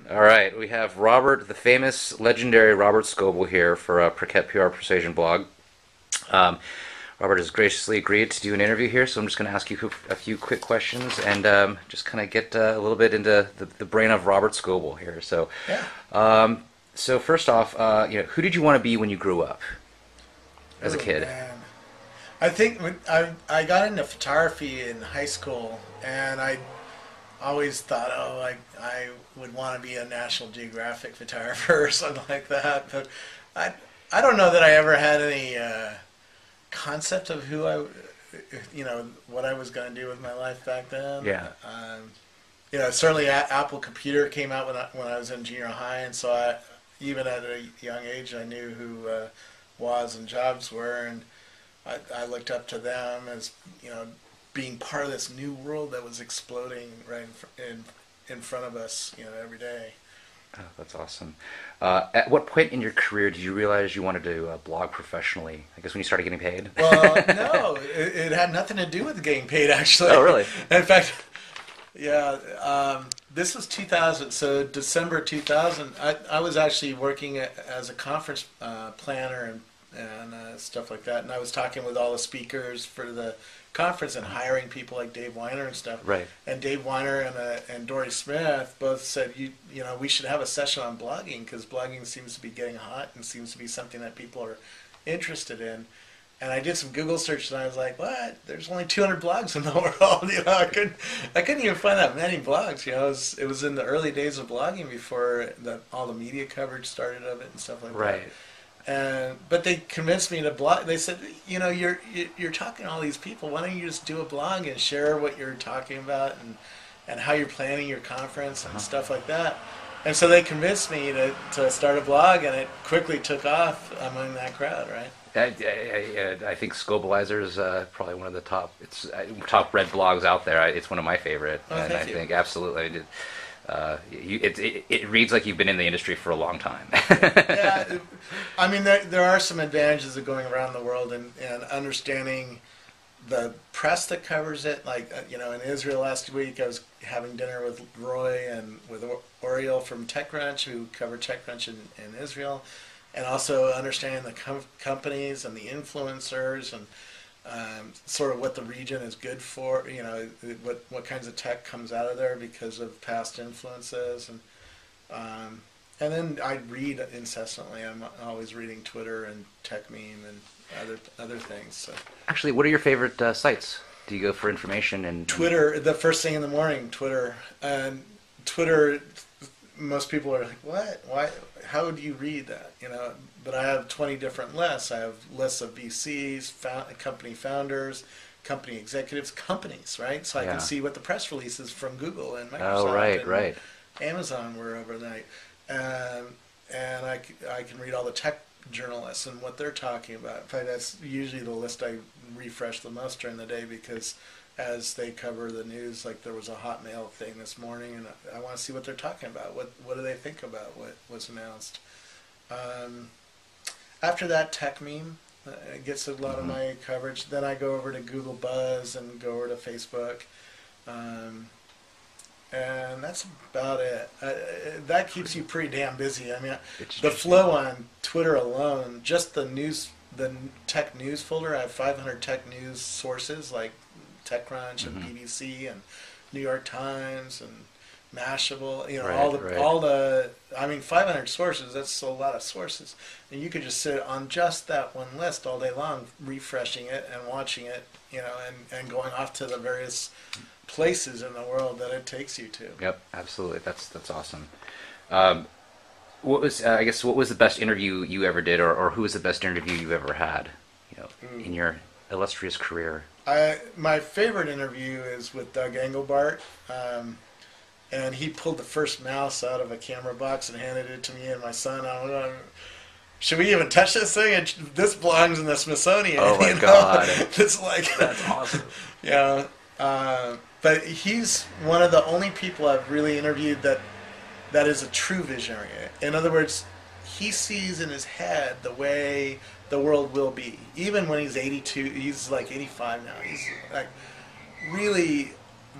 All right, we have Robert, the famous, legendary Robert Scoble here for PerkettPR Persuasion blog. Um, Robert has graciously agreed to do an interview here, so I'm just going to ask you a few quick questions and just kind of get a little bit into the brain of Robert Scoble here. Yeah. So first off, who did you want to be when you grew up as a Oh kid? man. I think I got into photography in high school, and I always thought, oh, I would want to be a National Geographic photographer or something like that. But I I don't know that I ever had any concept of what I was going to do with my life back then. Yeah. Certainly Apple Computer came out when I was in junior high, and so even at a young age, I knew who Woz and Jobs were, and I looked up to them as being part of this new world that was exploding right in front of us every day. Oh, that's awesome. At what point in your career did you realize you wanted to blog professionally? I guess when you started getting paid? Well, no, it had nothing to do with getting paid, actually. Oh, really? In fact, yeah, this was 2000, so December 2000. I was actually working as a conference planner and stuff like that, and I was talking with all the speakers for the conference and hiring people like Dave Weiner and stuff. Right. And Dave Weiner and Dory Smith both said, we should have a session on blogging, because blogging seems to be getting hot and seems to be something that people are interested in. And I did some Google search, and I was like, "What? There's only 200 blogs in the world." I couldn't even find that many blogs. It was in the early days of blogging before all the media coverage started of it and stuff like that. Right. But they convinced me to blog. They said, you're talking to all these people. Why don't you just do a blog and share what you're talking about and how you're planning your conference and stuff like that. And so they convinced me to start a blog, and it quickly took off among that crowd, right? I think Scobleizer is probably one of the top read blogs out there. It's one of my favorite, Oh, and I thank you. think absolutely it reads like you've been in the industry for a long time. Yeah, I mean, there are some advantages of going around the world and understanding the press that covers it. Like, in Israel last week, I was having dinner with Roy and with Oriel from TechCrunch, who cover TechCrunch in Israel, and also understanding the companies and the influencers and sort of what the region is good for, what kinds of tech comes out of there because of past influences. And then I read incessantly. I'm always reading Twitter and TechMeme and other things. So. Actually, what are your favorite sites? Do you go for information and Twitter, the first thing in the morning, Twitter. And Twitter, most people are like, what? Why? How do you read that? But I have 20 different lists. I have lists of VCs, company founders, company executives, companies, right? So I can see what the press releases from Google and Microsoft right. Amazon were overnight. And I can read all the tech journalists and what they're talking about. In fact, that's usually the list I refresh the most during the day, because as they cover the news, like there was a Hotmail thing this morning, and I want to see what they're talking about. What do they think about what was announced? After that, TechMeme gets a lot of my coverage. Then I go over to Google Buzz and go over to Facebook. And that's about it. That keeps you pretty damn busy. I mean, the flow on Twitter alone, just the tech news folder, I have 500 tech news sources like TechCrunch and BBC and New York Times and Mashable. All the. I mean, 500 sources. That's a lot of sources, and you could just sit on just that one list all day long, refreshing it and watching it. And going off to the various places in the world that it takes you to. Yep, absolutely. That's awesome. What was the best interview you ever did, or who was the best interview you ever had? In your illustrious career. My favorite interview is with Doug Engelbart, and he pulled the first mouse out of a camera box and handed it to me and my son. I'm going, should we even touch this thing? This belongs in the Smithsonian. Oh my God! It's like that's awesome. Yeah. But he's one of the only people I've really interviewed that is a true visionary. In other words, he sees in his head the way the world will be. Even when he's 82, he's like 85 now. He's like really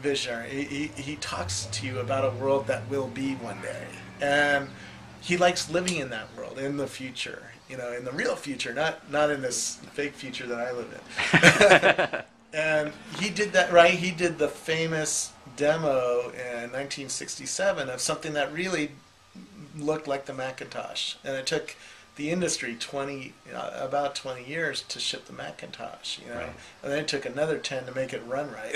visionary. He talks to you about a world that will be one day, and he likes living in that world, in the future. In the real future, not in this fake future that I live in. And he did that, right? He did the famous demo in 1967 of something that really looked like the Macintosh, and it took the industry about 20 years to ship the Macintosh, Right. and then it took another 10 to make it run right,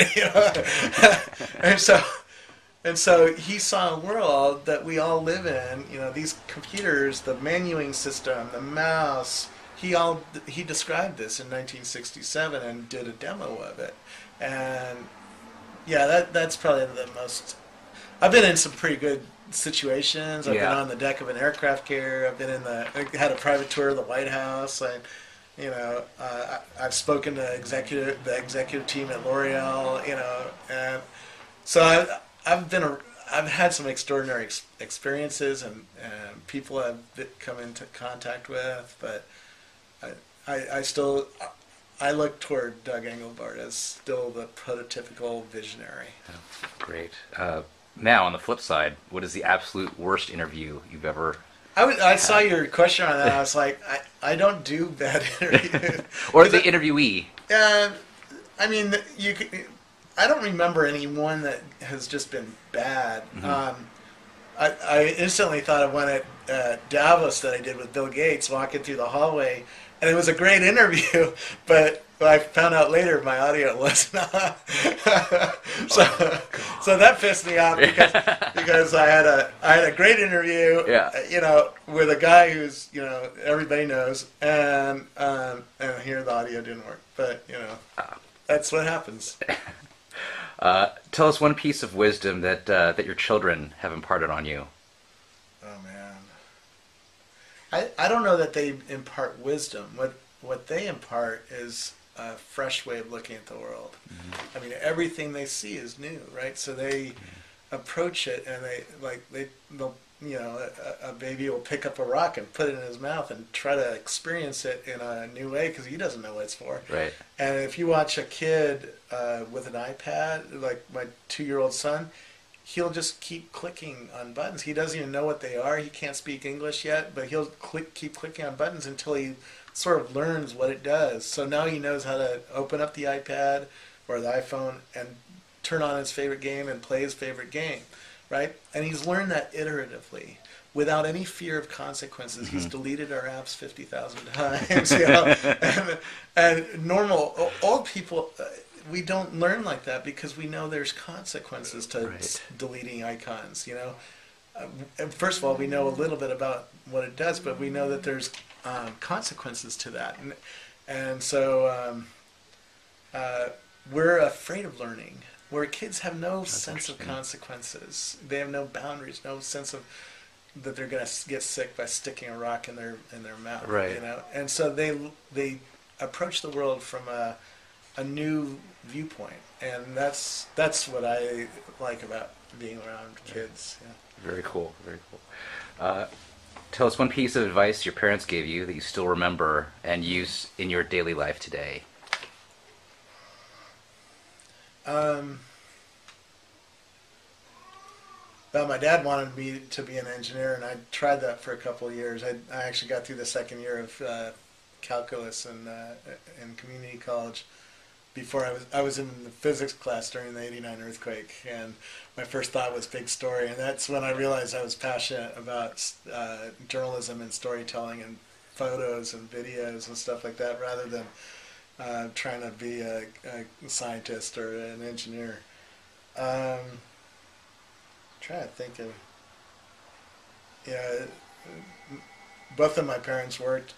and so he saw a world that we all live in. These computers, the menuing system, the mouse. He described this in 1967 and did a demo of it, and yeah, that's probably the most. I've been in some pretty good situations. I've been on the deck of an aircraft carrier. I had a private tour of the White House. I've spoken to the executive team at L'Oreal. And so I've had some extraordinary experiences and people I've come into contact with, but I look toward Doug Engelbart as still the prototypical visionary. Oh, great. Now, on the flip side, what is the absolute worst interview you've ever I saw your question on that. I was like, I don't do bad interviews. or the interviewee? I mean, I don't remember any one that has just been bad. Mm-hmm. I instantly thought of one at Davos that I did with Bill Gates, walking through the hallway, and it was a great interview, but I found out later my audio was not. So that pissed me off because I had a great interview, with a guy who's everybody knows, and here the audio didn't work, but that's what happens. Tell us one piece of wisdom that your children have imparted on you. Oh man, I don't know that they impart wisdom. What they impart is a fresh way of looking at the world. Mm-hmm. I mean, everything they see is new, right? So they approach it, and they'll a baby will pick up a rock and put it in his mouth and try to experience it in a new way because he doesn't know what it's for. Right. And if you watch a kid with an iPad, like my 2-year-old son, he'll just keep clicking on buttons. He doesn't even know what they are. He can't speak English yet, but he'll keep clicking on buttons until he sort of learns what it does. So now he knows how to open up the iPad or the iPhone and turn on his favorite game and play his favorite game, right? And he's learned that iteratively without any fear of consequences. Mm-hmm. He's deleted our apps 50,000 times, and normal old people, we don't learn like that because we know there's consequences to deleting icons, First of all, we know a little bit about what it does, but we know that there's consequences to that, and so we're afraid of learning. Where kids have no sense of consequences, they have no boundaries, no sense of that they're going to get sick by sticking a rock in their mouth, right? And so they approach the world from a new viewpoint, and that's what I like about being around kids. Yeah. Very cool, very cool. Tell us one piece of advice your parents gave you that you still remember and use in your daily life today. Well, my dad wanted me to be an engineer, and I tried that for a couple of years. I actually got through the second year of calculus in community college before I was in the physics class during the '89 earthquake, and my first thought was big story, and that's when I realized I was passionate about journalism and storytelling and photos and videos and stuff like that, rather than trying to be a scientist or an engineer. Trying to think of, both of my parents worked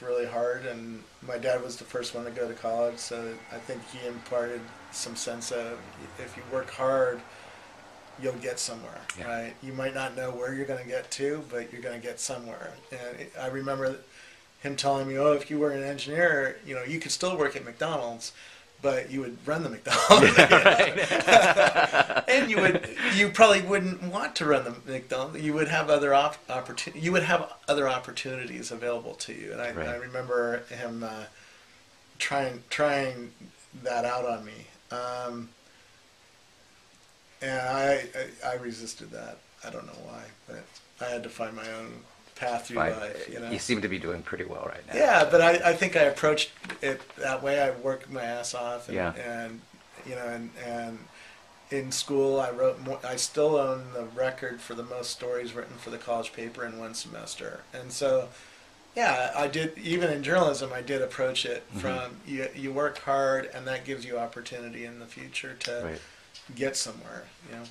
really hard, and my dad was the first one to go to college, so I think he imparted some sense of if you work hard, you'll get somewhere, right? You might not know where you're going to get to, but you're going to get somewhere. And I remember him telling me, "Oh, if you were an engineer, you could still work at McDonald's, but you would run the McDonald's, and you probably wouldn't want to run the McDonald's. You would have other opportunities available to you." And I remember him trying that out on me. and I resisted that. I don't know why, but I had to find my own path through Fine. life. You know. You seem to be doing pretty well right now. Yeah, but I think I approached it that way. I worked my ass off, and, Yeah. and you know, and in school I wrote more. I still own the record for the most stories written for the college paper in one semester, and so yeah, I did. Even in journalism, I did approach it from you work hard, and that gives you opportunity in the future to Right. get somewhere. You know.